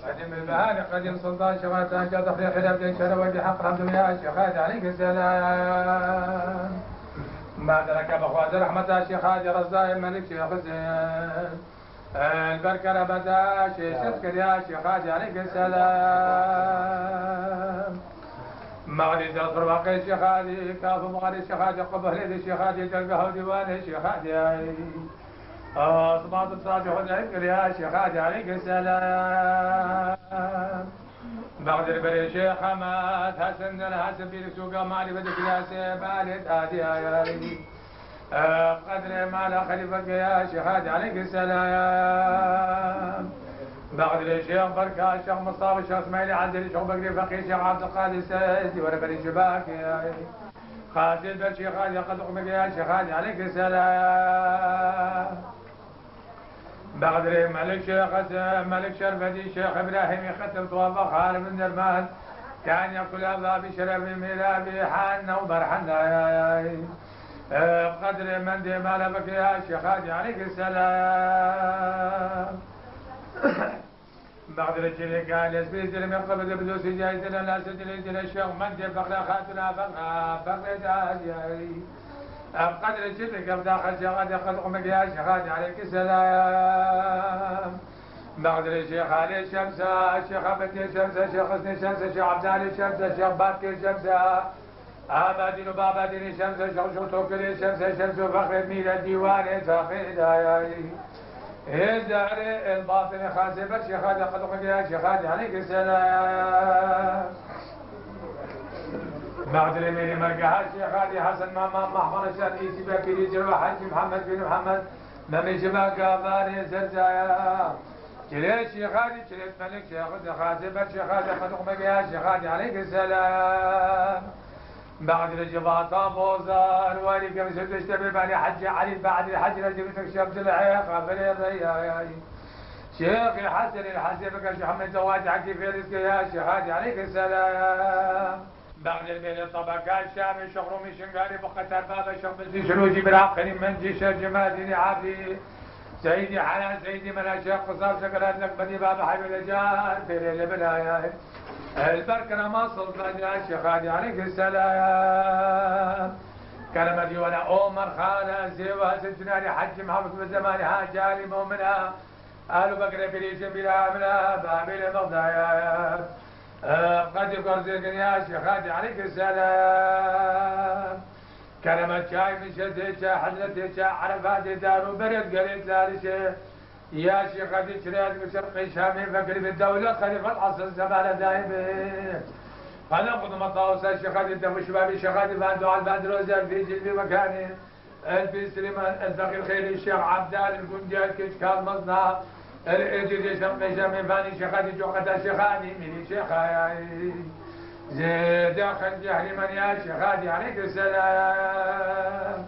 قدم المهاني قدم سلطان شماتان جاء في حلب جيش وجه حق الحمد لله يا شيخ هادي عليك السلام. بعد لك بخوات رحمة الشيخ هادي رزاق الملك شيخ حسين البركة ربدا شيخ شكر يا شيخ هادي عليك السلام. مغري جلطر باقي الشيخ هادي كافو مغري الشيخ هادي قبه ليد الشيخ هادي جلقه وديوان الشيخ هادي صباط الصادق والذكر يا شيخ هادي عليك السلام. بعد البري شيخ حماد حسن الحسن في سوق مالي بدك يا سيف علي هادي يا قدر ما لا خليفك يا شيخ هادي عليك السلام. بعد الشيخ بركة الشيخ مصطفى الشيخ اسماعيل عزيز الشيخ بكري فقيه الشيخ عبد القادر السيدي ولا بري شباك يا خالد الشيخ هادي قد أقمك يا شيخ هادي عليك السلام. بغدري ملك شيخ ملك شرفدي شيخ ابراهيم ختم توفى خالد بن درمان كان يقول الله بشرف ميلادي حان وبرحنا بقدر من دي ما لبك يا شيخ هادي عليك السلام. بغدر الجري قال يسبيز من قبل بدوس جايزنا لا سجل الشيخ من دي فقر خاتنا فقر دادي بقدر الجري قبل داخل شيخ هادي قد يا شيخ هادي عليك السلام. بغدر الشيخ علي الشمسة الشيخ عبدي الشمسة الشيخ حسني الشمسة الشيخ عبد علي الشمسة الشيخ باكر الشمسة آبادين وبابادين الشمسة الشيخ شوتوكري الشمسة الشمس وفخر الميل الديوان فخر داياي الدار الباطن خاسب الشيخ هذا قد يا شيخ هذا عليك السلام. بغدر ميري مرقها الشيخ هادي حسن ماما محمد الشرقي بكري جلوى حج محمد بن محمد مامي شباك باري زرزايا كليت شيخ هادي كليت ملك شيخ خاسب الشيخ هذا قد يا شيخ هادي عليك السلام. بعد الجباطة بوزار والي كم سدشت ببالي حج علي بعد الحج رجبتك شمس العيق بني الرياي شيخي حسن الحسيبك الشيخ محمد زواج عكي في رزق يا شيخ هادي عليك السلام. بعد البيت الطبقات الشامي شغرومي شنقاري بقتل بابا شيخ بلدي شروجي براقني منجي شيخ جماديني عبدي سيدي حنان سيدي ملا شيخ قصار شكرات لك بدي بابا حبيب الجار في ليل بلايا البركة ما صلت يا شيخ هادي عليك السلام. كلمتي وانا عمر خانة سوى سجناني حج محمد بالزمان حاجالي مؤمنا آل بكر بريش بلا منا بابل مغدايا قد يقرزق يا شيخ هادي عليك السلام. كلمة شاي من شديد حضرتي عرفات دار وبرد قريت لارشه يا شيخ هذه شريعة شرقي شامي فكري بالدولة خليفة العصر الزمان دائما أنا قد مطاوس الشيخ هذه الدم شبابي الشيخ هذه باندو على الباند روزان في جلبي مكاني البي سليمان الفقير خيري الشيخ عبدال القنديل كشكال مصنع الإجري شرقي شامي فاني شيخ هذه جوقة الشيخ هذه مني شيخ هاي زيد أخذ جهل من يا شيخ هذه عليك السلام.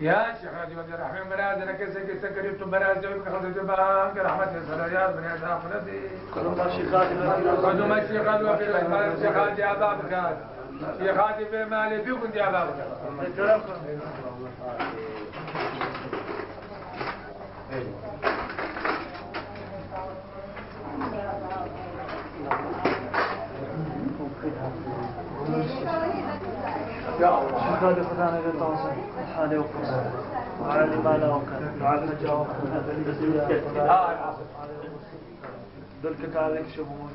يا شيخ هادي ودي رحمة مرازنا كسك سكرت مرازي وخذت بانك رحمة السرايا بن يسار فلدي قدوم الشيخ هادي وفي الشيخ هادي أبا بكر شيخ هادي في مالي في كنت أبا بكر شكرا فتانا بتواصل حالي وقصر وعلى اللي ما له وكان وعلى الجواب دلك عليك شبون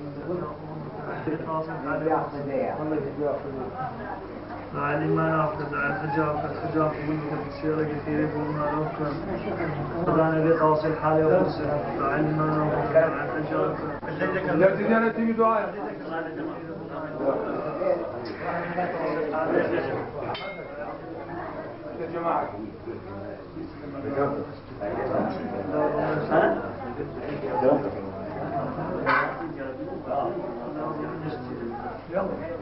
وعلى اللي ما له وكان على الحجاب منك بسيرة كثيرة وما له وكان فتانا بتواصل حالي وقصر وعلى اللي ما له وكان على الحجاب لا تجانا تيجي دعاء يا جماعة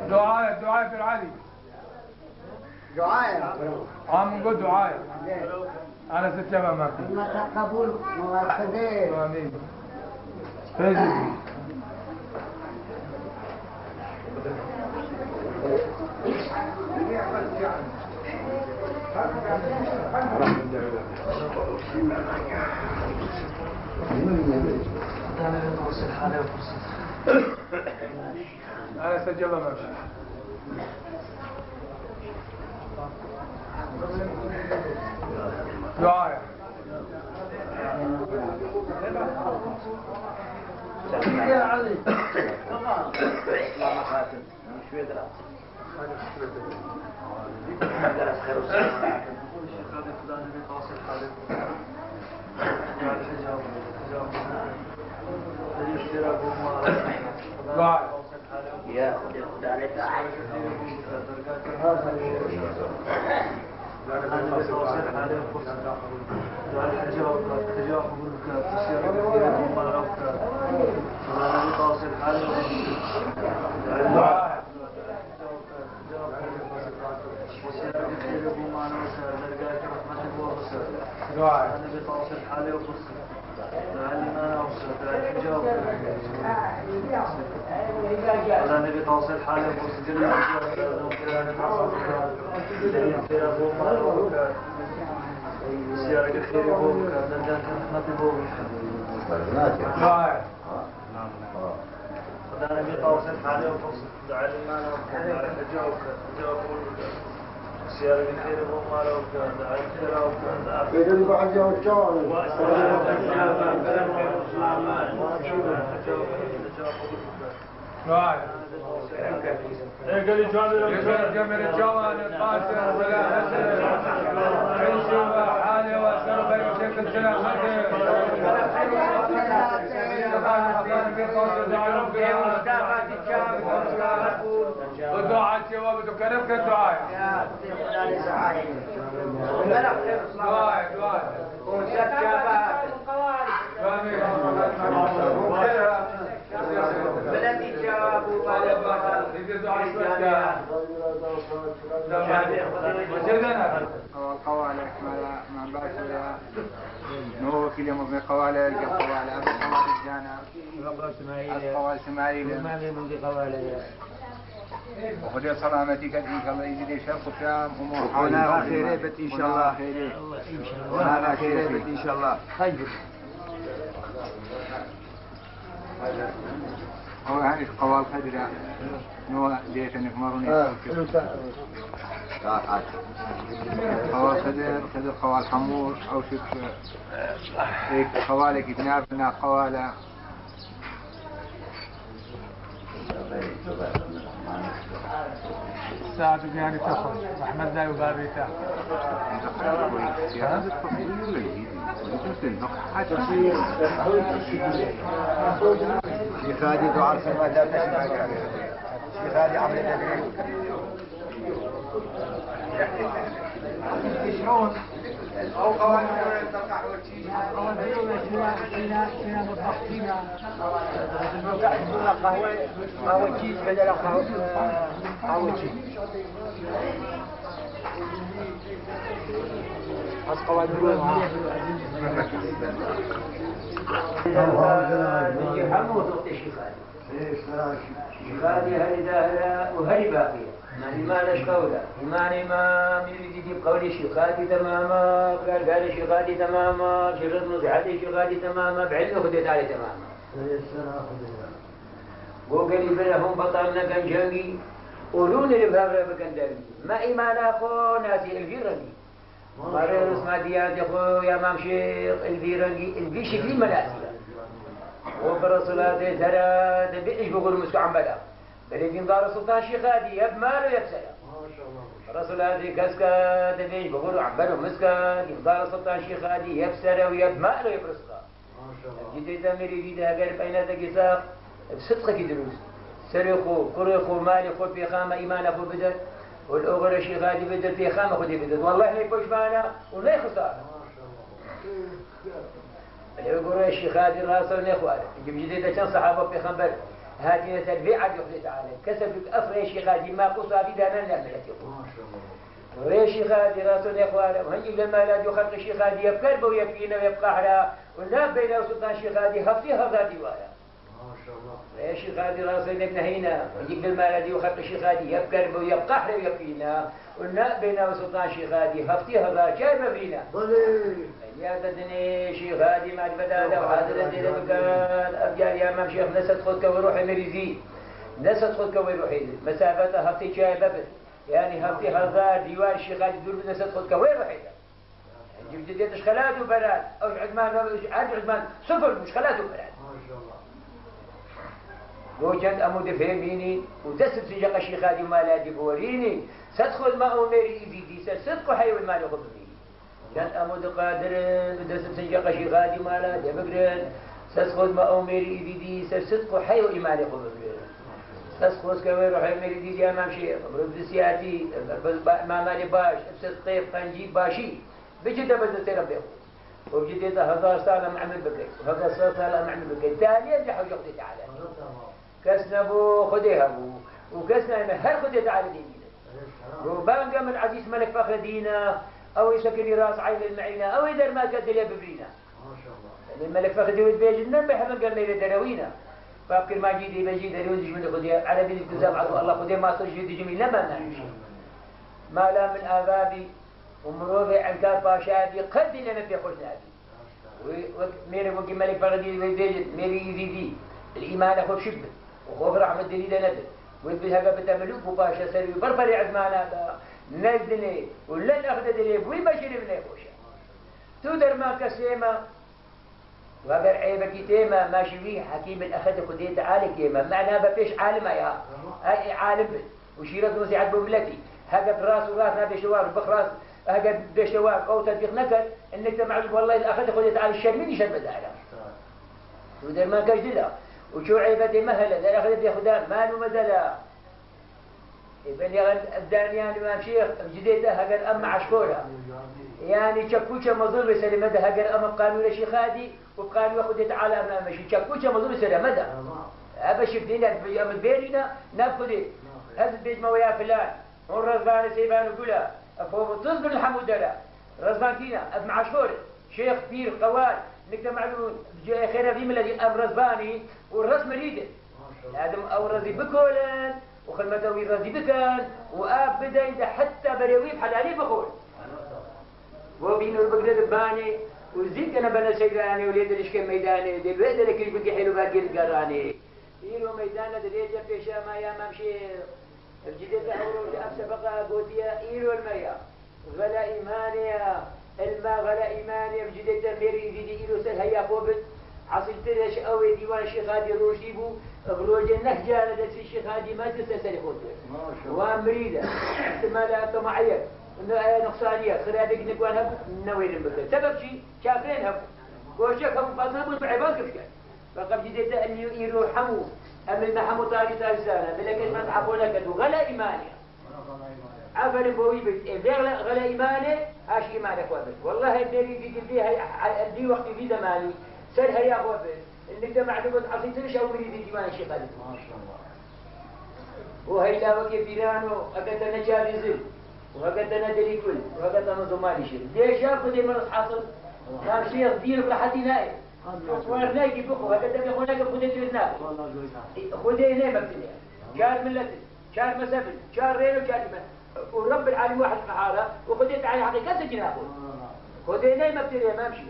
دعاء في العالي دعاء نقول دعاء أنا ستجمع معك ما قبول موافقين آمين فيزي أنا سجل ماشي دعاء يا علي يا دعاء النبي تواصل حالي وقصة لعلي ما نوصل الحجاب ولا نبي توصل حالة وسجل سيارة الخير يبوك دندان كنحمة يبوك ولا نبي توصل حالة وفصل لعلي ما نوصل الحجاب سيارة الخير يبوك مالوك لعلي الخير يبوك يدل بعد يوم الجون قال جمر الجوان القاسم ولا حسن عيش وحالي وسرب وشكل سلامته ودعاء جواب تكرمك الدعاء بلدي جابوا القوالة ما باشر نو كل يوم بقوالة القوالة أبو قوالة الجانا القوالة إسماعيل وخذ سلامتك إن الله يجزي شرف الشام وانا خير بت ان شاء الله وانا خير بت ان شاء الله هو هاي قوال خدرة نو ديت انك مروني قوال خدر قوال حمور او شك هيك قوالك يتنافنا قوالة ساعة يعني تخرج أحمد لا يبابيته شيخ هادي دعاء سما لا تسمع شيخ هادي عمل شلون او قوانين تلقى قهوة كيس بدل قهوة كيس أسقوا حمود وقت شيخاني هل داهلا وهل باقية ما نشقولا إيماني ما من يجيب قولي شيخاتي تماما قال شيخاتي تماما شيخ نصيحتي شيخاتي تماما بعلم خديت علي تماما وقالي بلهم بطلنا كان جنقي قولوني لبهاغ بكندري ما إيمان أخو ناسي الفيرني مرير اسمع ديات أخو يا مام شيخ الفيرني الفي شكلي مناسي وبرسولاته ترى تبيش بقول مسكو عم بلا بلدين دار السلطان شيخاتي يب مالو يب سلام رسولاته كسكا تبيش بقولوا عم بلا مسكا دار السلطان شيخاتي يب سلام ويب مالو يب رسكا جديد أميري جيدها قال بيناتك يساق بصدقك دروس سرقوا كرخوا مالي خود في خامة إيمان أخو بدر والأغرى شيخاتي بدر في خامة خودي بدر والله لا يكوش معنا ولا يخسر الأغرى شيخاتي راسل نخوال جديد كان صحابة في خنبر هاتي تدبيع عبد يخلي تعالى كسب أفرى شيخاتي ما قصى في دانا نعملت يقول وري شيخاتي راسل نخوال وهنجي لما لا يخلق شيخاتي يبكر بو يبكينا ويبقى حلا والناب بين سلطان شيخاتي هفتيها ذاتي والا يا شيخ هادي راسي لك نهينا ويجيب المال وخلق الشيخ هادي يبكر ويبقى حلو ويبكينا والناء بينا وسلطان شيخ هادي هفتي هذا جاي مبرينا يا تدني شيخ هادي مع البدادة وحاضر الدين بكان أبجال يا مام شيخ نسد خذك وروحي مريزي نسد خذك وروحي مسافة هفتي جاي ببر يعني هفتي هذا ديوان الشيخ هادي دور نسد خذك وروحي جيب جديد اشخالات وبنات أو عدمان صفر مش خالات وبنات وجد أمود فهميني ودسب سجق الشيخاتي ومالاتي بوريني سدخل ما أمري إيدي صدق حيو المال يخبرني كان أمود قادر ودسب سجق الشيخاتي ومالاتي بقرن سدخل ما أمري إيدي صدق حيو المال يخبرني سدخل كوير حيو أمري إيدي أمام شيخ برد سياتي ما مالي باش صدقيف قنجيب باشي بجد بدل تربيه وبجد هذا صار معمل بكي وهذا صار معمل بكي تالي ينجح وجهدي تعالى كسنا بو خديها بو وكسنا هل خدي تعالى دينينا وبان قام العزيز ملك فخر دينا او يسكري راس عين المعينة او يدر ما كدل ببرينا الملك فخذ يود بيجنا بحمل قال لي دروينا فأفكر ما جيدي بجي دروي جميل خذيها على بيد التزام عطوا الله خذيها ما صار جيد جميل لما نعيش ما لا من آبابي ومروبي عن كار باشادي قد لنا في خلنا أبي وميري وكي ملك فخذ يود بيجن ميري يزيدي الإيمان أخذ شبه وخوف رحمة دليل ندل ويبدها بتملك وباشا سري بربري عزمانا نزلني ولا الأخذ دليل ويبشر من يخوشا تودر ما كسيما وأجر عيبك تيما ماشي فيه حكيم الأخذ خديت عالي كيما معناها بفيش عالم يا هاي عالم وشيرت نصيحة بملتي هاجت راس وراسنا بشوار بخراس هاجت بشوار أو تدقيق نكر إنك تمعلم والله الأخذ خديت عالي الشر مني شد بدالا تودر ما كجدلا وشو عيبتي مهلا لا أخذ بياخدان ما له مزلا ابن يغن الدانيان ما شيخ جديته هاجر أم عشكورة يعني شكوشة مظلمة سلمة هاجر أم قانون الشيخادي وقانون خديت على أمام مشي شكوشة مظلمة سلمة هذا شفتينا في أم بيننا ناخذه هذا بيت ما ويا فلان والرزبان سيبان وقولا فهو تصبر الحمد لله رزبان فينا ابن عشكورة شيخ كبير قوال نكتب معلوم خير في الذي أم رزباني والرسم ريده هذا أو رزي بكولن وخلمته رزي بكان وآب بدا إذا حتى بريويب حلالي بخول وبينه البقرة باني وزيد أنا بنا سيداني وليد الإشكال ميداني دي الوحدة لك يقول حلو باقي القراني يلو ميدانا دريجة بيشا ما يا ممشي الجديد أورو لأبس بقى قوتيا يلو المياه غلا إيمانيا الماء غلا إيمانيا الجديد ميري يزيد يلو سل هيا خوبت عصيت تدش أوي ديوان الشيخ هادي روشيبو بروج النهجة لدى الشيخ هادي ما تستسلي خوته وامريدة استمالة طمعية نقصانية خرادق نقوان هبو نوين المكان سبب شيء شافرين هبو وشيخ هبو فاطمة بعبان كيف كان فقب جديد أن يروح حمو أمل ما حمو طاري سنة بلكش ما تحبونا كدو غلا إيمانيا عفر بوي بيت غلا إيماني هاش إيمانك وابد والله ابني في قلبي دي وقت في زماني سر هيا وابد انك معلومات عصيتش او مريد ديوان الشيخ ما شاء الله وهيلا وكي فيرانو اقدنا جابزل وقدنا دليكل وقدنا زمالي شيء ليش ياخذ من حاصل يا شيخ دير لحد نايم وانا نايم بكو وقدنا هناك خديت لنا خدينا مبتدئ شار ملتي شار مسافل شار رينو شار ورب العالمين واحد سبحانه وخديت على حقيقه جناحه خدينا مبتدئ ما مشي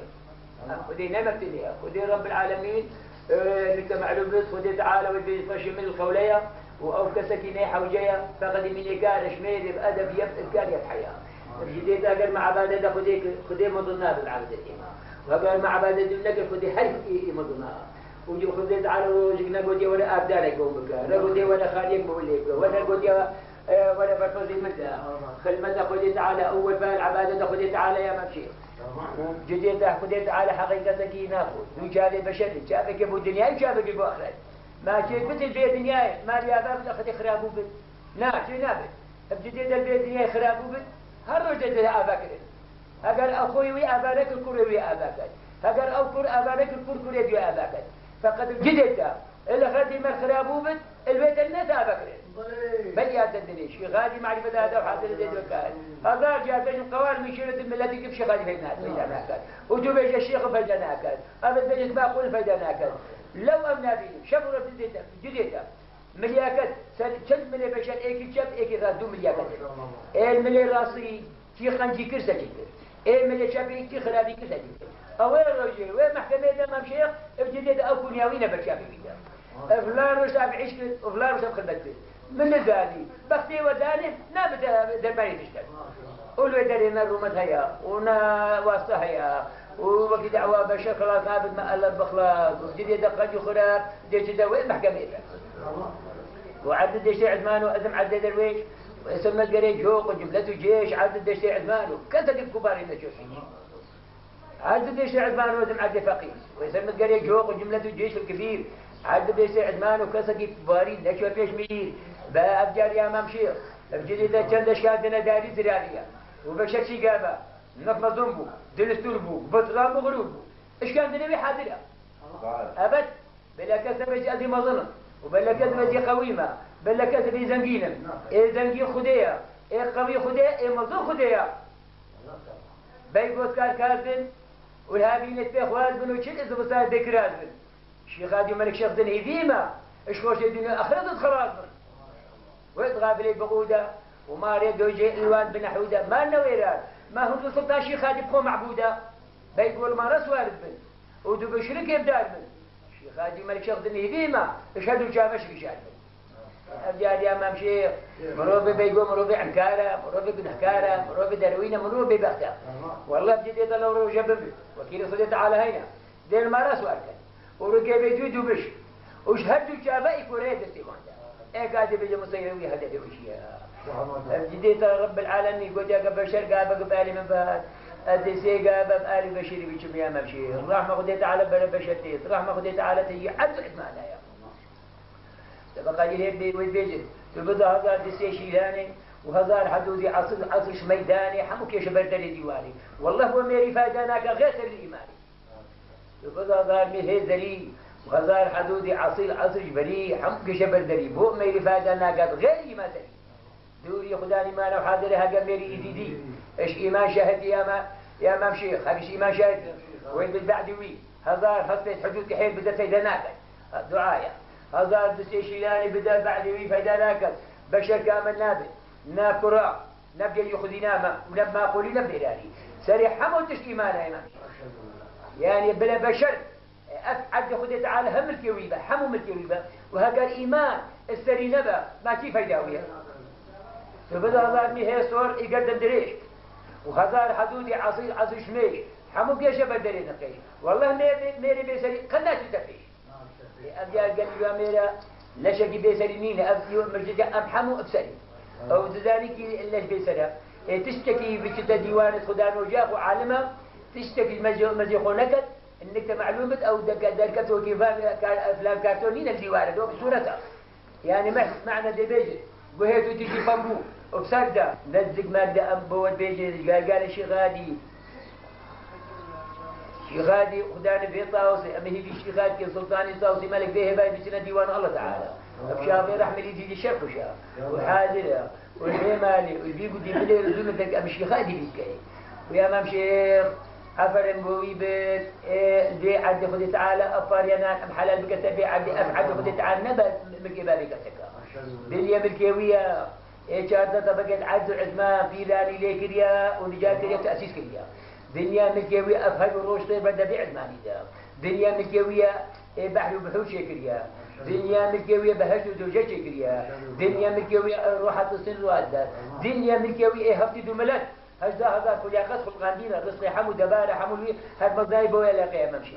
خذي نعمة ليها خذي رب العالمين لك معلومات خذي تعالى ودي فشي من الخولية وأوكسك نيحة وجاية فقد من يقال شميري بأدب يبقى كان يبحيا الجديد قال مع عبادة خذي مضنا بالعبادة وقال مع عبادة لك خذي هاي مضنا وجي خذي تعالى وجينا قدي ولا أبدالك بومك لا قدي ولا خاليك بوليك ولا قدي ولا برفضي مدى خلمة خذي تعالى أول فالعبادة خذي تعالى يا ممشي جديد خديت على حقيقتك ناخذ وجاب بشر جابك ابو الدنيا وجابك ابو اخره ما جيت مثل بيت دنيا ما لي اباب اخذ خرابو بد ناجي نابت بجديد البيت دنيا خرابو بد هرجت اباك اگر اخوي وي اباك الكل وي اباك اگر او كر اباك الكل كل وي اباك فقد جديد اللي خدي ما خرابو بد البيت الناس اباك بل يا تدريش غادي معرفة هذا وحاصل زيد وكان هذا جاء بين القوال من شيرة الملتي كيف شغالي في الناس فجناكل وجوبيش الشيخ فجناكل أبد بيجت ما أقول فجناكل لو أمنا بيه شبرة جديدة ملياكت شد ملي بشر إيكي شب إيكي راس دو ملياكت الملي راسي كي خنجي كرسة جديد الملي شابي كي خرابي كرسة جديد أوين الرجل وين محكمة دمام شيخ بجديد أو كنياوين بشابي بيدا فلان رشاب عشكت وفلان رشاب خدمتك من الزاني بختي وداني نابت درباني تشتغل قولوا يدري نرومت هيا ونا واسطة هيا ووقت دعوة بشر خلاص نابت ما ألف بخلاص وجديد قد خراب ديش دوي محكمة وعدد ديش عثمان وأزم عدد درويش واسم القريج جوق وجملته جيش عدد ديش عثمان كذا كبار النشوشين عدد ديش عثمان وأزم عدد فقير واسم القريج جوق وجملته جيش الكبير عدد ديش عثمان وكذا كبارين نشوف فيش مير بأفجار يا ممشير الجديدة كندش كادنا داري زرارية وبشكشي قابا نفم ظنبو دلستوربو بطلان بغروبو إيش كان دنبي حاضرة أبد بلا كسب أدي مظلم وبلا كسب أدي قويمة بلا كسب زنجينا إيه زنجين خدية إيه قوي خدية إيه مظلم خدية بيقول كار كاربن والهابين التخواز بنو شل إذا بصير ذكرات بن الشيخ هادي ملك شيخ ذن هذيمة إيش خوش الدنيا أخرت خلاص بن ويتغابل بقودة وما ريد وجه الوان بنحودة ما نويرات ما هو سلطان شيخ هادي بخو معبودة بيقول ما رس وارد بن ودو بشرك يبدار بن الشيخ هادي ملك شيخ ذن هذيمة اشهدوا جامش رجال أبجاد يا أمام شيخ مروبي بيقول مروبي عنكارة مروبي بنهكارة مروبي دروينة مروبي بختة والله بجديد الله ورجع بمبي وكيل صديق تعالى هنا دير ما رأس واركن ورجع بيجود وبش وشهدوا جابائي كوريت السيوان إيه قاعد بيجي مصيروي هذا بيوشيا بجديد رب العالمين قد يا قبل شرق قبالي من بعد الدسي قابل آل بشيري بيشم يا أمام شيخ رحمة خديت على بشتيت رحمة خديت على تيجي عدو إدمانا يا تبقى جليل ويبيجن تبدا هزار دسي شيلاني وهزار حدودي عصش ميداني حموك يا شبردري ديواني والله هو ميري فايداناك غير الإيماني تبدا هزار ميهزري وهزار حدودي عصش بري حموك يا شبردري بو ميري فايداناك غير إيماني دوري خداني ما لو حاضرها قال ميري إيدي إيش إيمان شاهد يا مام شيخ هذا إيمان شاهد وين بالبعدوي هزار حصلت حدود كحيل بدا سيداناك دعايا هزار دسي شيلاني بدأ بعد وي فايداناك بشر كامل نابل ناكرا نبقى يخذينا ما ولما قولي نبقى لاني سريح حمو تشكيمانا يا يعني بلا بشر أفعد خذي تعالى هم الكويبة حمو الكويبة وهذا إيمان السري نبا ما كيف فايداوية فبدأ هزار ميه صور يقدم دريش وهزار حدودي عصير شميش حمو قيشة بدري نقي والله ميري بيسري قلنا تتفيش أبجال قال لي ميرا لشقي بيسرينين أبيو مرجع أبحمو أبسري أو ذلك ليش بيسرها تشتكي بكتا ديوان خدان وجاق وعالمها تشتكي مزيخونكت إنك معلومة أو دركت وكيفان أفلام كارتونين الديوان دو بصورتها يعني معنى دي بيجي وهيتو تيجي بامبو وبسرده نزق مادة أمبو بيجي قال الشيخ غادي شيخادي خداني في طاوسي أما هي في شيخادي سلطاني طاوسي ملك به باي بسنة ديوان الله تعالى بشافي رحمة يزيد الشرق وشاف وحاضرة والهيمالي والبيقو دي بلي رزومتك أما شيخادي بيسكي ويا مام شيخ عفر مبوي بيت دي عد خدي تعالى أفاريانان أم حلال بكتبي عد أفعد خدي تعالى نبا ملكي بابي كتكا دنيا ملكيوية شاردة بقت عد عزمان في لاني ليكريا ونجاة كريا تأسيس كريا دنيا ملكيوية أفهم روش طيب بدأ بعزماني دا دنيا ملكيوية بحر وبحوش كريا دنيا ملكيوية بهش وزوجة كريا دنيا ملكيوية روحة السن روادة دنيا ملكيوية هفتي دملت هذا كل ياخذ خلقاندينا رزق حمو دبارة حمو لي هاد مصداي بويا لاقي ممشي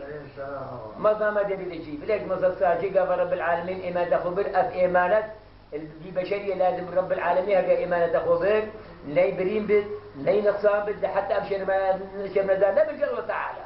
مصدر ما دبي يجي بلاك مصدر ساجي قال رب العالمين إيمان تخبر أف إيمانات البشرية لازم رب العالمين هذا إيمان تخبر لا يبرين بد لا ينقصان بد حتى أبشر ما نزال لا بالجل الله تعالى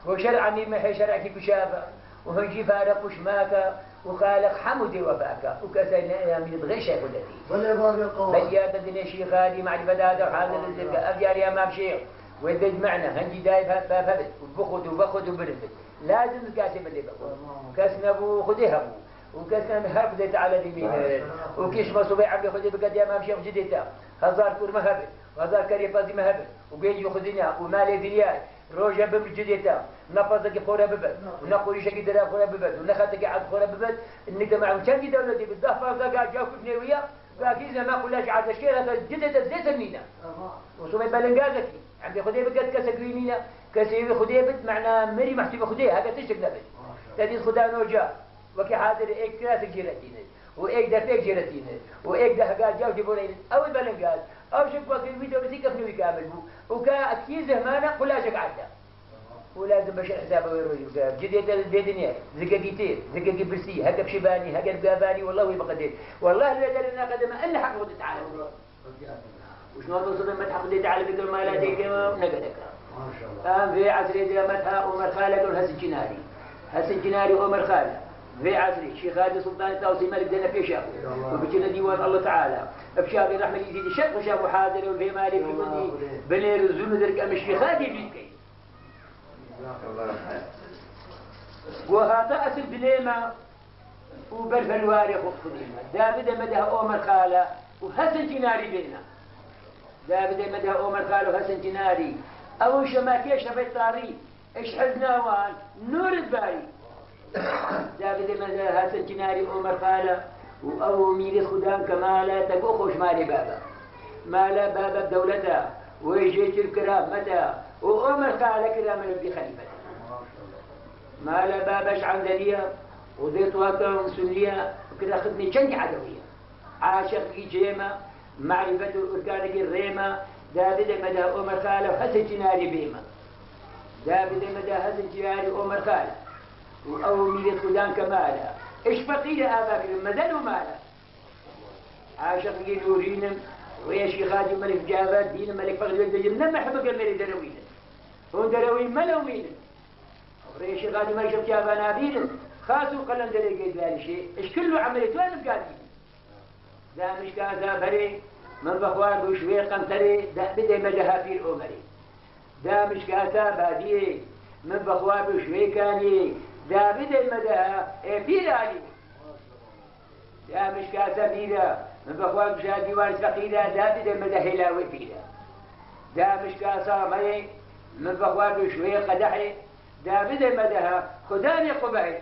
وشرع ما هي شرع كيف شافه وهنجي فارق وشماكه وخالق حمدي وفاك وكسينا يا من بغي شيء قدتي بيات الدنيا شيخ هذه معرفة هذا وحاضر الزرقاء أبجار يا مام شيخ ويدج معنا هنجي دايف فبت وبخد وبرفت لازم الكاسب اللي بخد كسنا ابو خديها وكسنا مهاب خديت على اليمين وكيش ما صبي عبد خدي بقد يا مام شيخ جديتا هزار كور مهبل وهزار كريفازي مهبل وبيجي خدينا ومالي دنياي روجا بمجديتا نفذك خورا ببد ونقول شيء كده خورا ببد ونخاتك عاد خورا ببد انك معهم كم دولتي بالضفه قاعد جاكو بنيويه باكيزه ما قلاش عاد الشيء هذا جدت زيت المينا وسمي بلنجازك عندي خديه بقد كسكرينينا كسيبي خديه بد معنا مري محسوب خديه هذا تشك نبي تدي خدا نوجا وكي حاضر ايك كلاسك جيرتين وايك دفيك جيرتين وايك ده قاعد جاو جيبوني او البلنجاز او شوف وقت الفيديو بتيك فنوي كامل وكاكيزه ما نقلاش عاد ولازم بشر حسابه ويروي جديد الدنيا زقاقيتين زقاقي برسي هكا بشباني هكا بقاباني والله ويبقدر والله اللي دلنا قدم أن حق قد تعالى وشنو توصل لما حق قد تعالى بكل ما لا تيجي نقدك في عصري دلمتها عمر خالد والهسنجناري هسنجناري عمر خالد في عصري شيخ هادي سلطان التوصي ملك دنا في شافه وبجنا ديوان الله تعالى بشافي رحمه يزيد الشق وشافه حاضر والفي مالي في كل بنير الزول درك أم الشيخ هادي بيتكي وهذا أسل بليمة وبالفلواري خديمة دابد مدها أومر خالة وحسن جناري بينا دابد مدها أومر خالة وحسن جناري أو شماكي شفت طاري إيش حزنا وان نور الباري دابد مثلا هاسن جناري عمر خالة أو ميري خدام كمالا تقو خوش مالي بابا مالا بابا دولته ويجيش الكرامته وعمر خالة كرامة نبي خليفته مالا باباش عندلية وضيت وقتهم سنية وكذا خدني جنج عدوية عاشق جيمة معرفة أركانك الريمة دابد مدى عمر خالة وحسن جناري بيمة دابد مدى حسن جناري عمر خالة أو ميلة خدام كمالا إيش فقيل آباك المدن ومالا عاشق نورين ويا شيخ خادي ملك جابات دين ملك فقد الدجل لما حبق الملك دروين هون دروين ملومين ويا شيخ خادي ملك جابان عبيد خاصو قلن دلقي ذلك شيء إيش كله عملت وين بقادين دا مش كذا بري من بخوار بوشوي قنطري دا بدي مدها في الأمري دا مش كذا بادية من بخوار بوشوي كاني دا بدي مدها في العلي دا مش كذا بيدا من بخوار بشادي وارس فقيدة دا بدي مدها هلاوي فيدا دا مش كذا مي من بخوار بوشوي قدحي دا بدي مدها خداني قبعي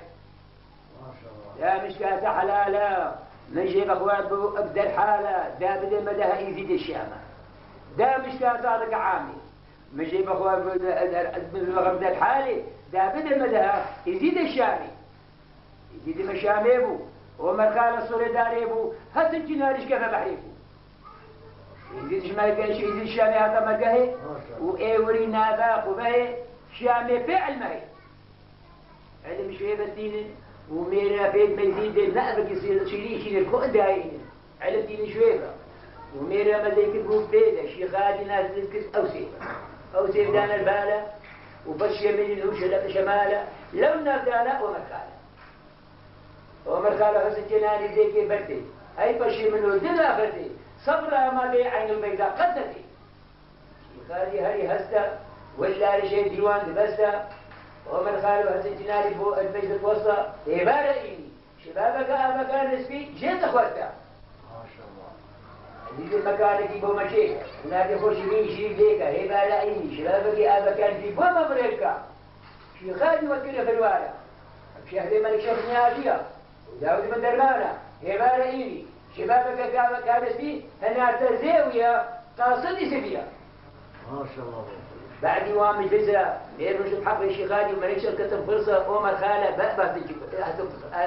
دا مش كذا حلالة نجيب أخوات أقدر حالة دا بدي مدها يزيد الشامة دا مش كذلك عامي نجيب أخوات أقدر حالي دا بدي مدها يزيد الشامي يزيد الشامي بو ومرخال الصولداري بو هسن جناريش كيف بحريفو يزيد الشامي هذا مقهي وإيوري ناباق وبهي شامي فعل مهي علم شوية بالدين وميرا بيت ما يزيد النقبك يصير شيء الكون داين على الدين شويبة وميرا ما ذيك البوب بيدا شي غادي ناس تذكر أو سيف دانا البالة وبشي من الهوش لك شمالة لو نابدانا ومرخالة حسن جناني ذيك بردي أي بشي منه دنا بردي صبرا ما بي عين البيضاء قدتي شي غادي هري هستا ولا رشي ديوان دبستا ومن خالوا هسه جناري فوق البيت الوسطى عبارة إني شبابك أبكان نسبي جيت أخواتها ما شاء الله هذيك المكان اللي بو مشيك هناك خوش مين شريف ليكا عبارة إني شبابك أبكان في بو مبريكا شي خالي وكله في الوارع بشهر ملك شهر نهاجية وداود من درمانة عبارة إني شبابك أبكان نسبي هنا تزاوية قاصدي سبيا ما شاء الله بعد يوم الجزء ميرمش الحق الشيخ غادي وملك شركة فرصة عمر خالة بابا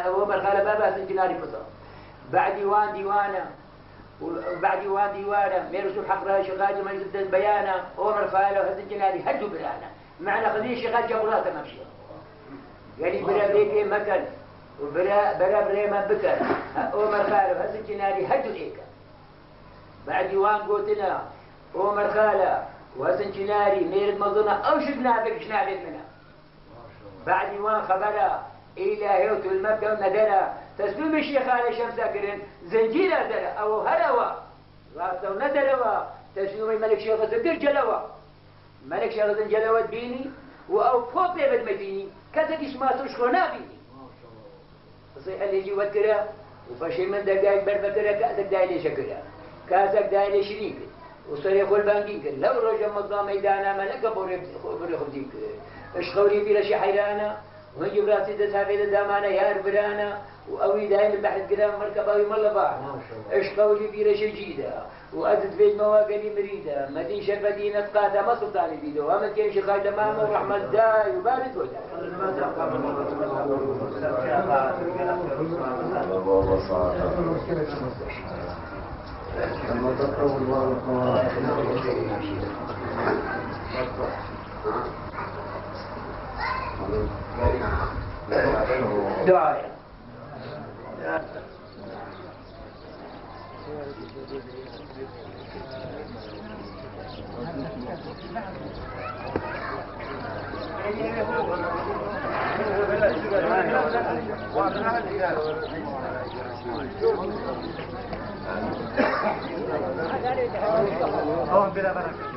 عمر خالة بابا سنجناري فرصة بعد ديوان ديوانة وبعد ديوان ديوانة ميرمش الحق الشيخ غادي وملك البيانة عمر خالة وسنجناري هجوا برانا معنا قضية الشيخ غادي جبراته ممشي يعني برا بيكي مكان وبرا بريما بكر عمر خالة وسنجناري هجوا إيكا بعد ديوان قوتنا عمر خالة وهسن جناري ميرد مظنة أو شبنا بك شنابت منها بعد يوان خبرها إلى هيوت المبدأ ندرة تسليم الشيخ على شمس أكرن زنجيرة درة أو هلوة راسة ندرة تسليم الملك شيخ صدر جلوة ملك شيخ صدر جلوة بيني وأو فوق بيبد مديني كذا اسمه تشخونا بيني صحيح اللي يجي وذكرها وفشي من دقائق بربكرها كأسك دايلي شكرها كأسك دايلي شريك وصريخ البانكين كن لو رجع مضى ميدانا ملك بوري خبزيك اش خوري في لشي حيرانا ونجيب راسي تسافي دامانا يا ربرانا وأوي دايم البحث قدام مركبة وملبا اش خوري في لشي جيدة وأدت في المواقع مريدة مدين شر مدينة قادة ما سلطاني بيدو ومن كان شيخاي تمام ورحمة داي وبارد ودا دعاء هون بلا بركة.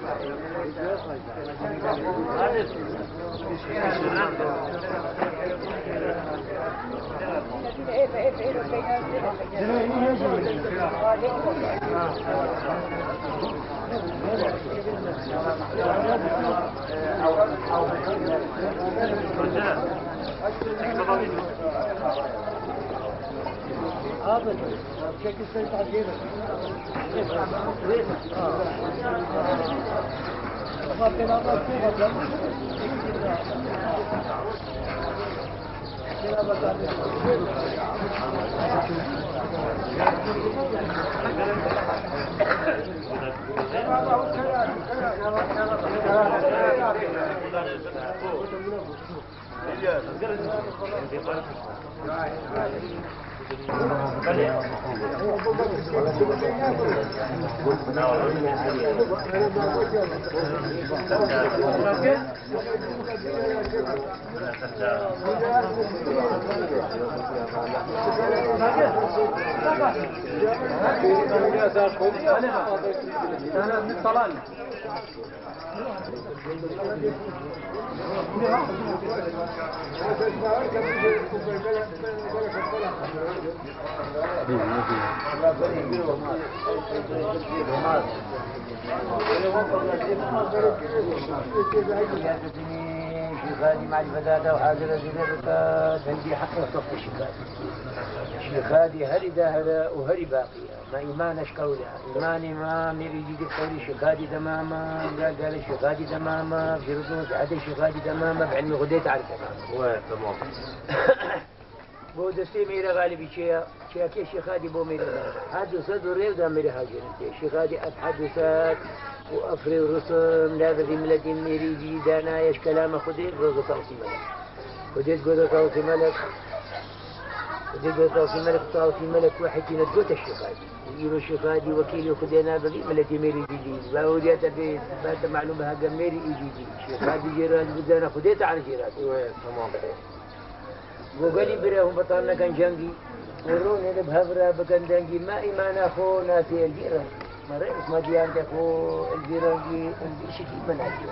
شيخادي مع الفتاة وحاضر زينبك تنجي حق وصف شيخادي هري هذا وهري باقية ما إيمانش قولها إيمان يريد قولي شيخادي تماما قال شيخادي تماما في ردود عدي شيخادي تماما بعلم غديت على تماما تمام. بو دستي ميرا غالبي شيا كي شيخادي بو ميرا حدثت وريو دا ميرا هاجر شيخادي أتحدثت وأفري ورسم لا ذي ملدي ميريدي دانا يش كلام خديت روزة توصي ملك خديت قوة توصي ملك خديت قوة توصي ملك واحد ينتقوت الشيخادي يقولوا الشيخادي وكيلي خدينا ذي ملدي ميريدي دي باوديات بيت بات معلومة هاجر ميري إيجيدي شيخادي جيران بدانا خديت على جيران تمام. وقالي براهم بطلنا كان جنجي وروني بهبرة بكن دنجي ما إيمان أخو ناسي الجيران ما رأيك ما ديانتك هو الجيران جي شكي مناجي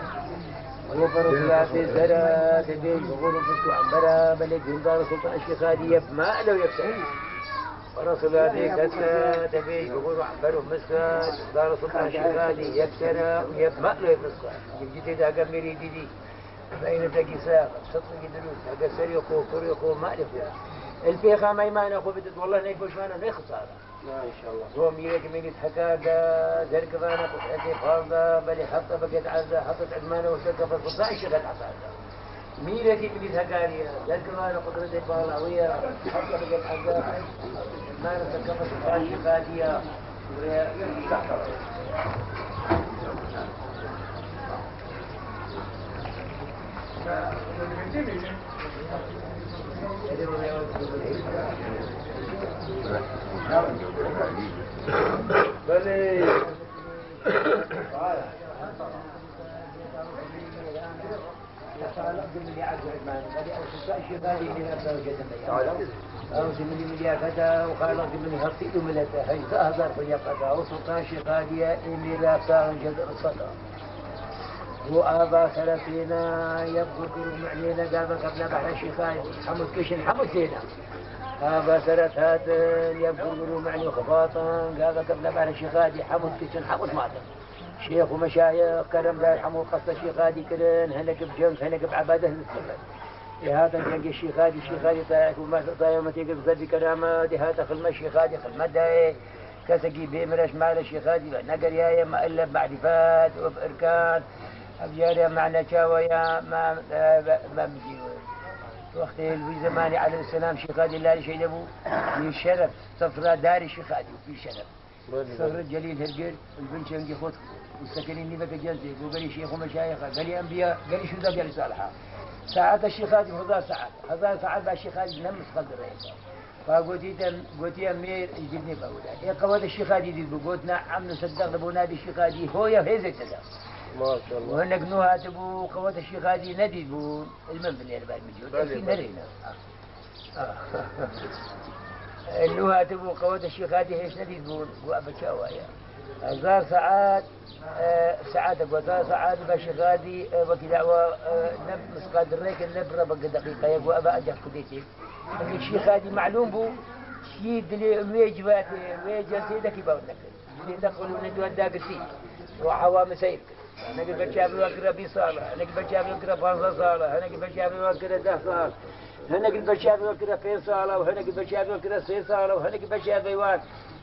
وفرصياتي زرا تبين بغولوا فتو عمبرا بلد هندار سلطان الشيخادي يفما لو يفتح ورسولاتي كسا تبين بغولوا عمبرا مسكا دار سلطان الشيخادي يكسر ويفما لو يفسكا جيتي دا قميري دي بين تقيسا تطلق دروس هذا سريقو كريقو ما أعرف الفيخة ما يمان أخو بدت والله نيكوش وانا ني خسارة إن شاء الله. هو ميرك ميرت حكادا زرقبانا قطعتي فالدا بلي حطة بقت عزة حطت عدمانة وسكة فالصداء شغل عصادا ميرك ميرت حكاريا زرقبانا قطعتي فالعوية حطة بقت عزة عدمانة وسكة فالصداء شغالية بلي أوصي من مليافتها وقال أوصي من هرسيد ملتها هاي ظهر في يقتها وسلطان شيخادية إميرا ساعة جزء الصدى وآبا ثلاثينا يبقوا معلينا قال قبل بحر الشيخادي حمد كشن حمد سينا آبا ثلاثات يبقوا معني خباطا قال قبل بحر الشيخادي حمد كشن حمد ماتم شيخ ومشايخ كرم لا يرحموا قصة الشيخادي كرن هنك بجنس هنك بعباده للسبب هذا جنج الشيخادي طايق وما طايق ما تيجي بزد كرامة هذا خلم الشيخادي خلم داي كسقي بيمرش مال الشيخادي نقر يا ما إلا بعد فات وبإركان أبجاريا معنا شاويا ما بجي وقت في زماني عليه السلام شيخادي لا شيء له من الشرف صفرة داري شيخادي وفي شرف صفرة جليل هرجر البنت شنقي خط والسكنين نبقى جلسي وقال لي شيخ ومشايخ قال لي أنبياء قال لي شو ذا قال صالحة ساعات الشيخادي هذا ساعات الشيخادي نمس قدر رئيسه فقلت أمير يجيبني بأولا يا قوات الشيخادي دي قلت نعم نصدق بنادي الشيخادي هو يا هيزك تدا ما شاء الله. وهنك نوها تبو قوات الشيخادي ندي بو المنبل يعني بعد مجيود لكن نرينا اللي هاتبوا قوات الشيخ هذه ايش ندي تقول وابتشاوايا زار سعاد سعادة وزار سعاد بشغادي وكذا نب مسقاد الريك النبرة بقى دقيقة يقول أبا أجح كديتي الشيخ هذه معلوم بو شيء دلي ويجبات ويجلسي ذاك يباون لك يدخلوا ندوا الداقسي وحوا مسيب أنا قبل بشاب الوكرة بصالة أنا قبل بشاب الوكرة بانزا صالة أنا قبل بشاب الوكرة ده صالة هنا قبل بشاب الوكرة في صالة وهنا قبل بشاب الوكرة سي صالة وهنا قبل بشاب الوان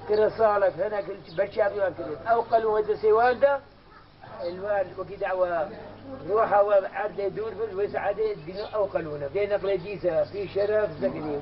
كرة صالة هنا قبل بشاب الوان كرة أو قالوا هذا سيوان ده الوان وكي دعوة روحها وعد يدور بالوسعة أو قالونا بين نقل في شرف زكري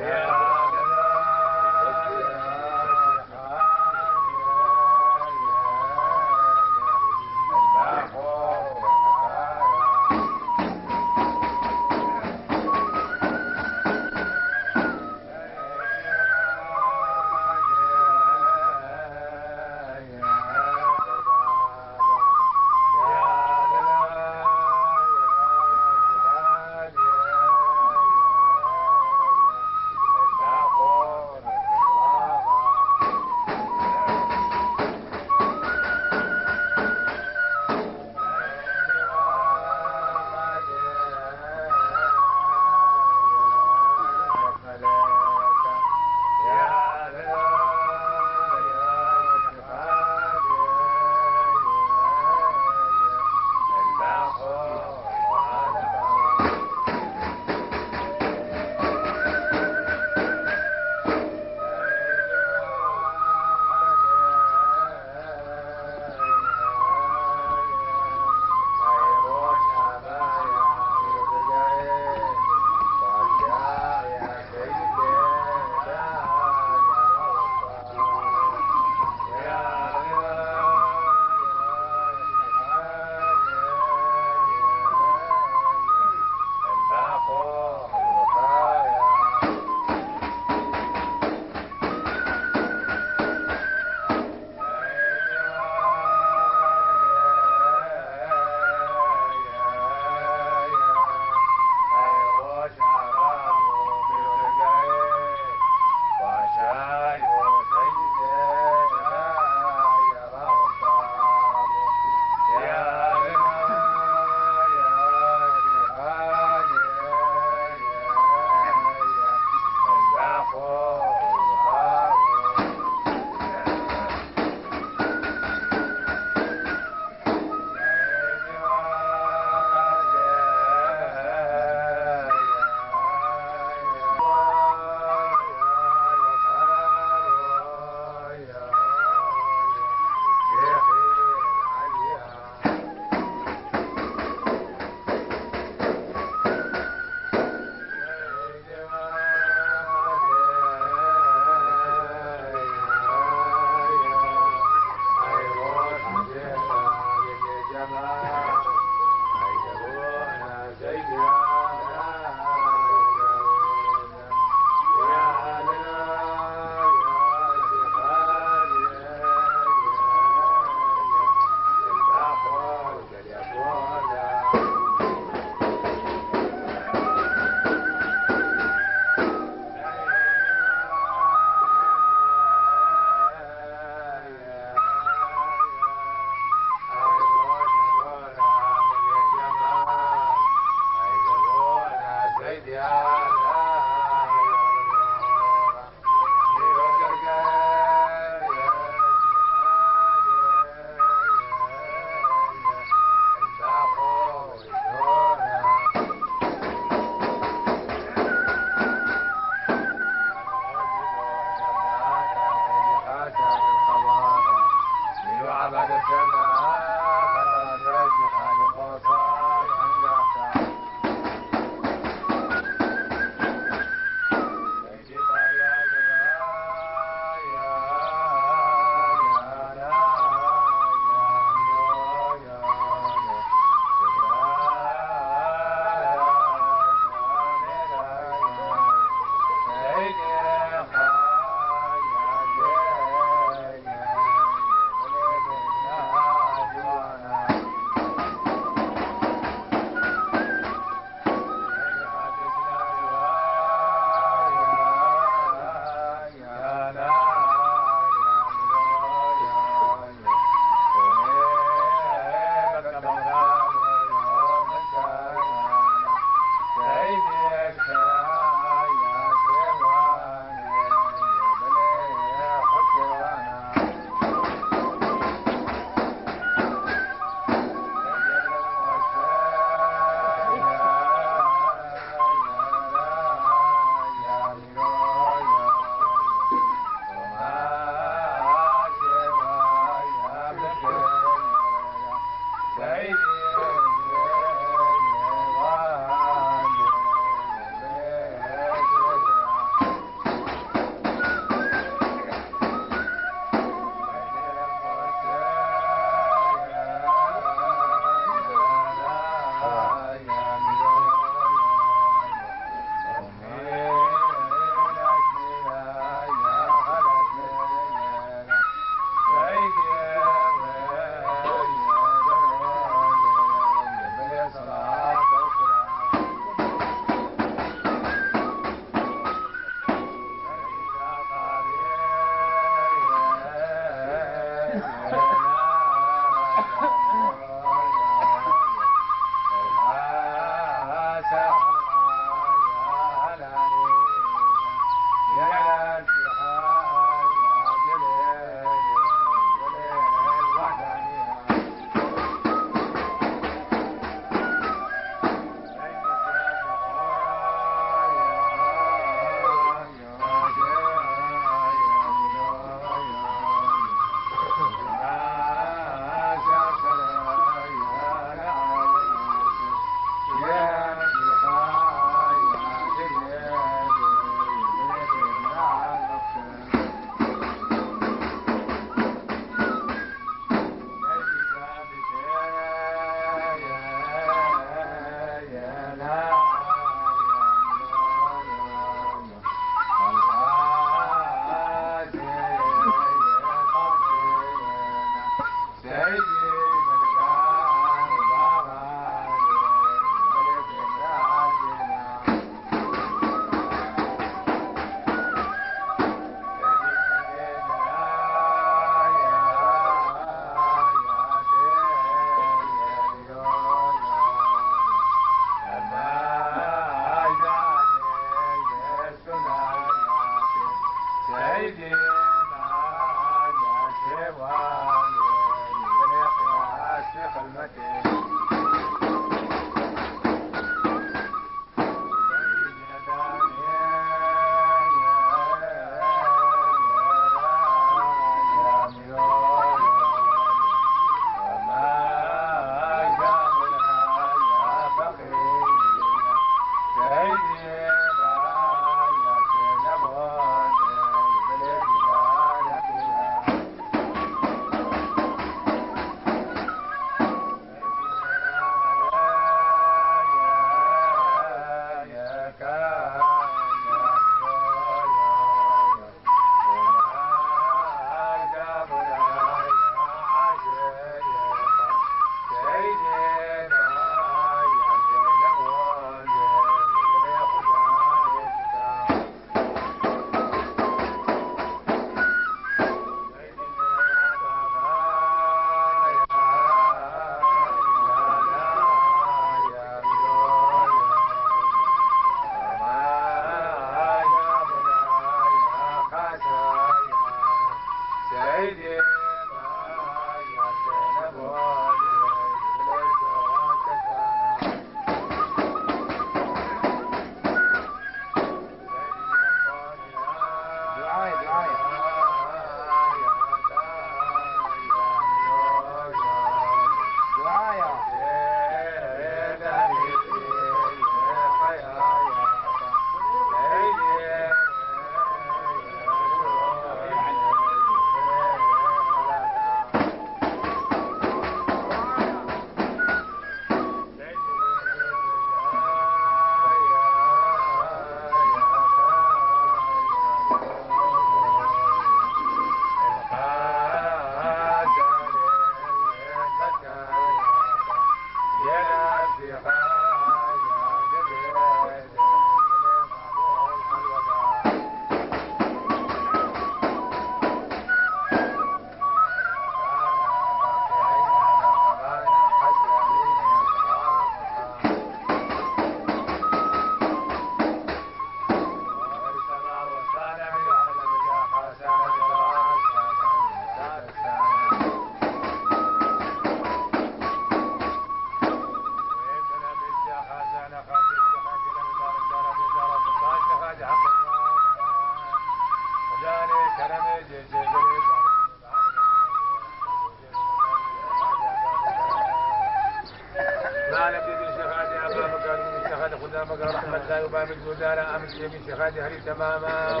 لا يبارك دودانا أمس يمين شيخاتي هري تماما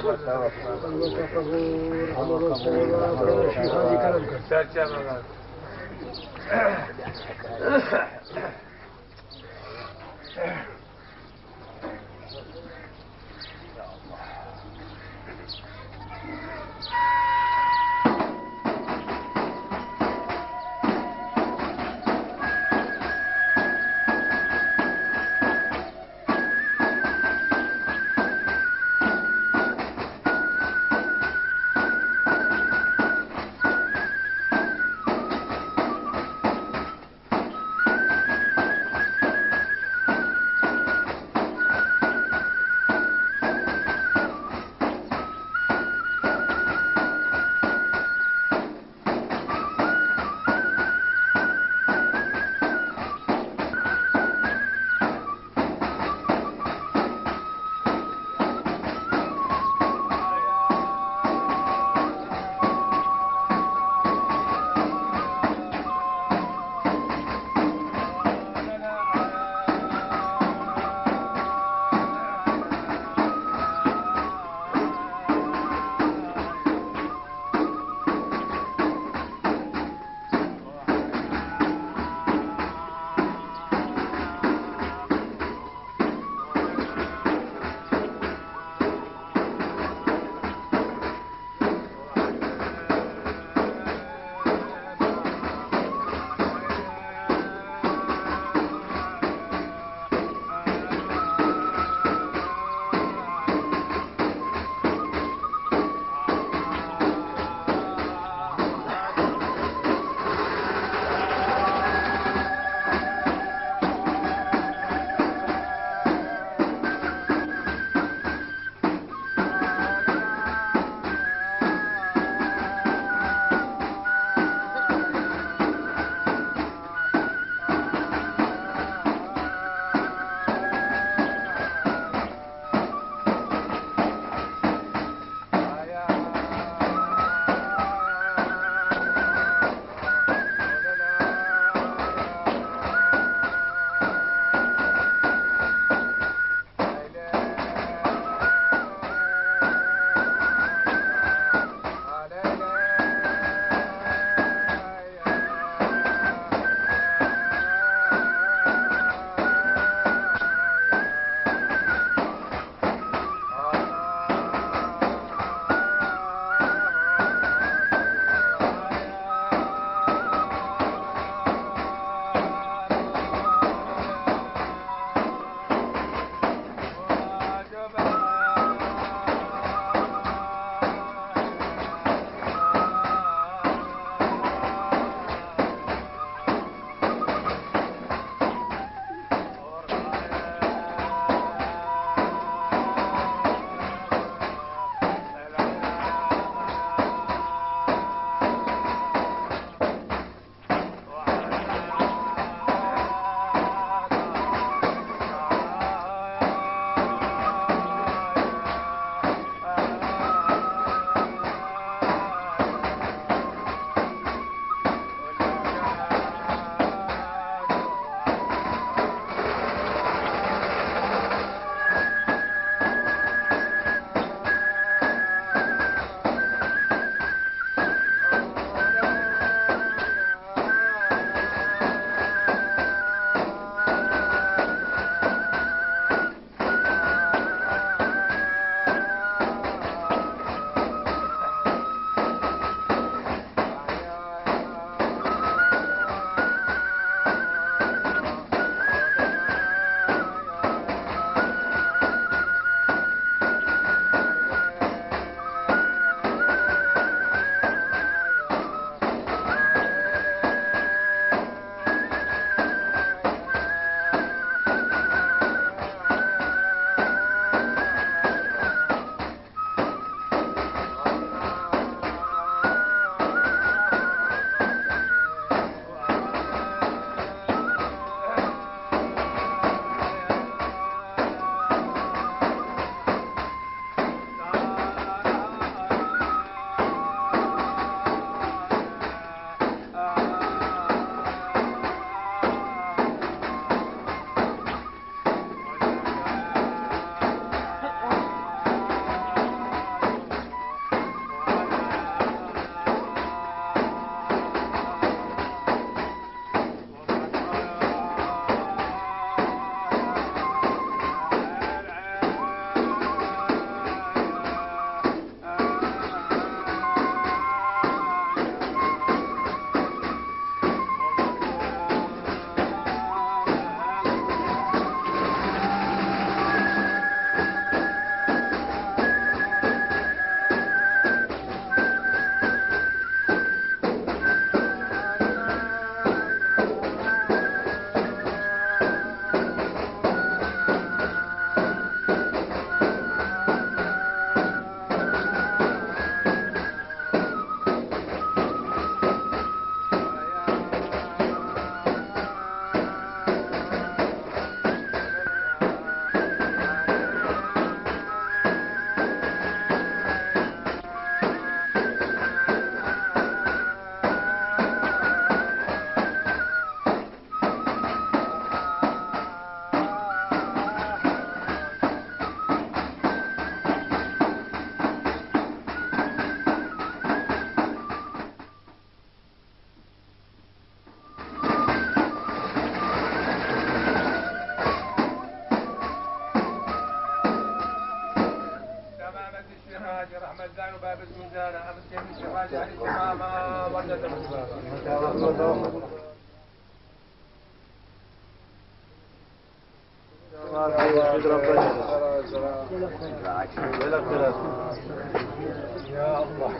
يا الله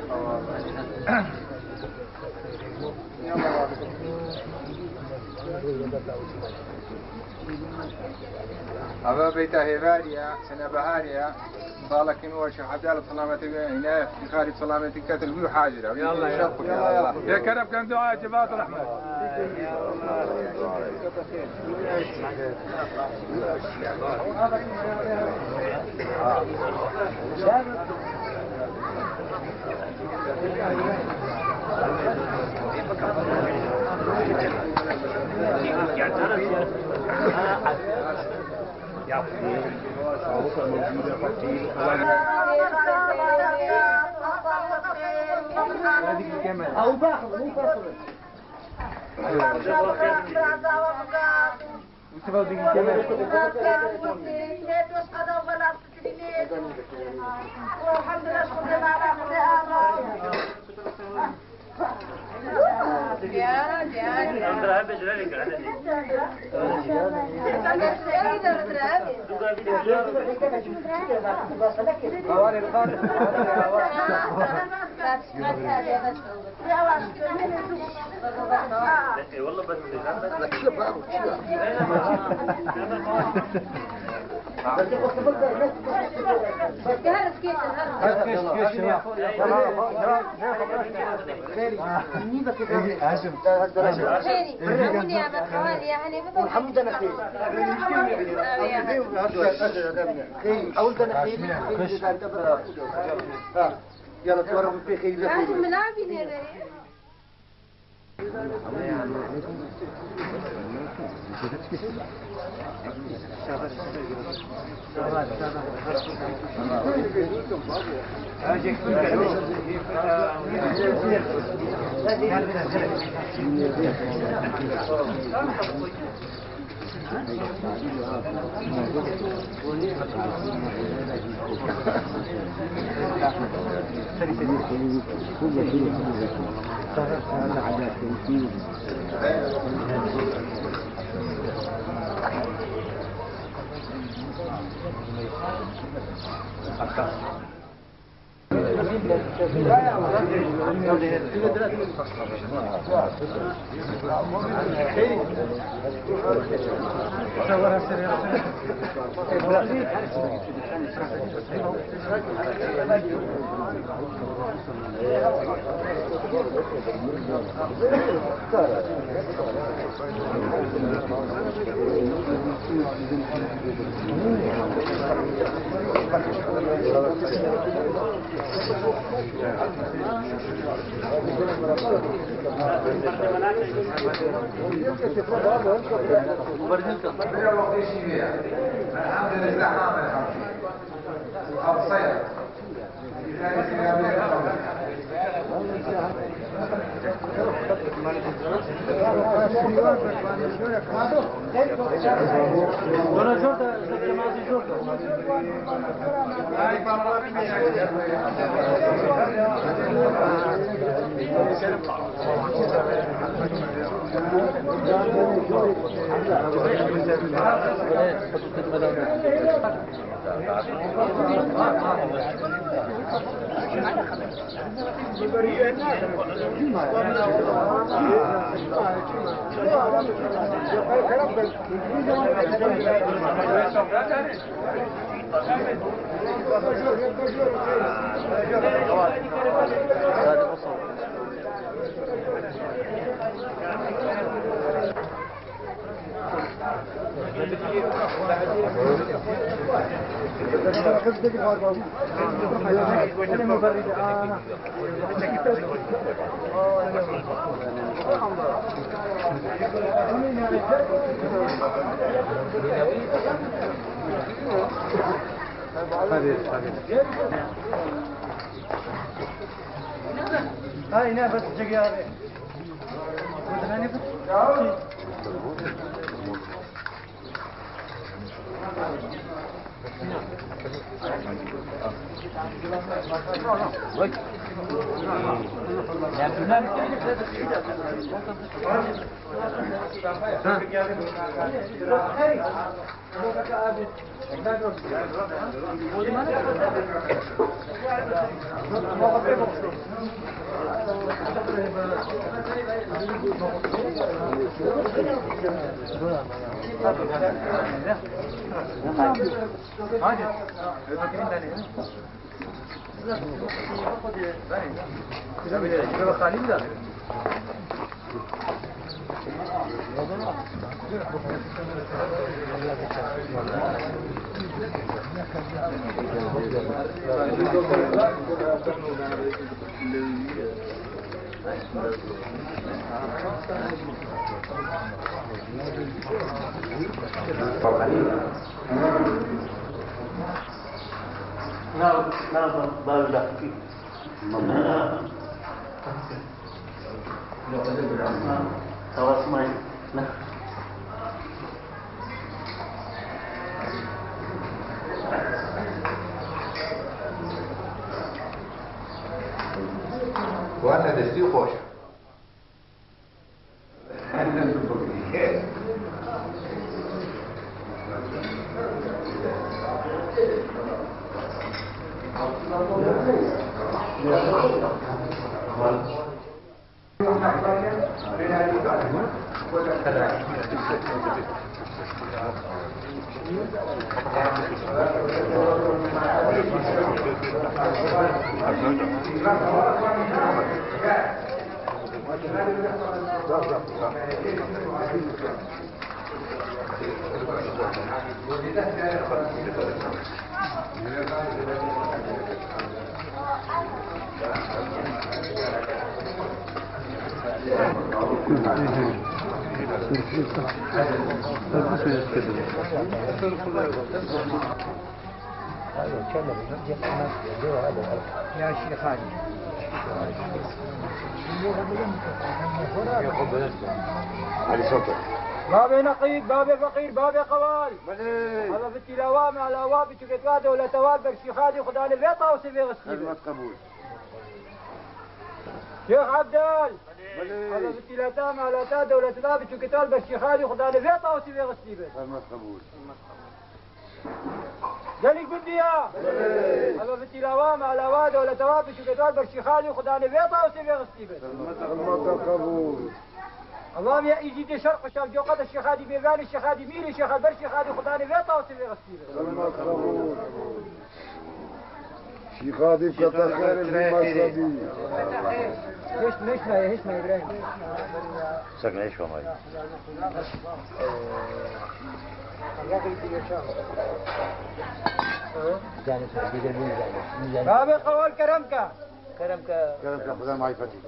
أبا بيتا هيفاريا سنة بهاريا بالك إنه شيخ عبد الله سلامتك هنا في خارج سلامتك كتلوي حاجرة يا الله يا الله يا كرم كان دعاء جبات الرحمن أو باخذ مو باخذ. والله بس يلا تورط في خير هاي هنا بس جاي نعم بارك فيك خلاص ما وانا دستي خوش يا شيخ هادي علي صوتك باب نقيب باب فقير باب قوال هذا في التلاوة مع الأواب بتكتواده ولا تواب بالشيخ هادي خدان البيطة وسيبي غسيبه خدمة قبول شيخ عبدال هذا في التلاوة مع الأتادة ولا تواب بتكتوال بالشيخ هادي خدان البيطة وسيبي غسيبه خدمة قبول جاني قديا هذا في التلاوة مع الأواد ولا تواب بتكتوال بالشيخ هادي خدان البيطة وسيبي غسيبه خدمة قبول اللهم يا يجي شرق شرق جو قد الشيخ هادي بيبان الشيخ هادي ميري الشيخ البر الشيخ هادي خدان البيطة وسيبي غسيبه خدمة قبول شيخ هادي كتر خير المسجد ليش ما إبراهيم سكن ايش هو ماي باب قوال كرمك خدمة معرفتي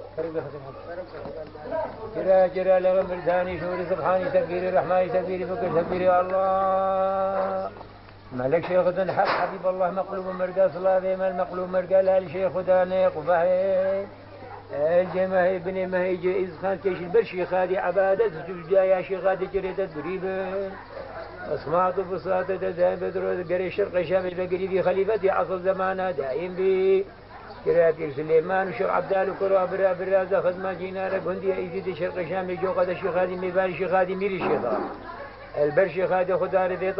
جرى لغم الثاني شوري سبحاني تكبيري رحماني تكبيري فكر تكبيري يا الله مالك شيخ ذن حق حبيب الله مقلوب مرقى صلاة ذي المقلوب مرقى لا الشيخ دانيق وفهي الجماهي ابن مهي جائز خان تيش البرشيخ هذه عبادة تجا يا شيخ هذه جريدة بريبة أسمعت بساطة ذهب بدر قري شرق شامل بقريبي خليفتي عصر زمانه دائم بي كراتي سليمان وشيخ عبدال وكرة برا برازة خدمة جينارة قندية إيزيد شرق شامل جو قد الشيخ هذه ميبان الشيخ هذه ميري الشيخ البرشيخ هذه خدار ذي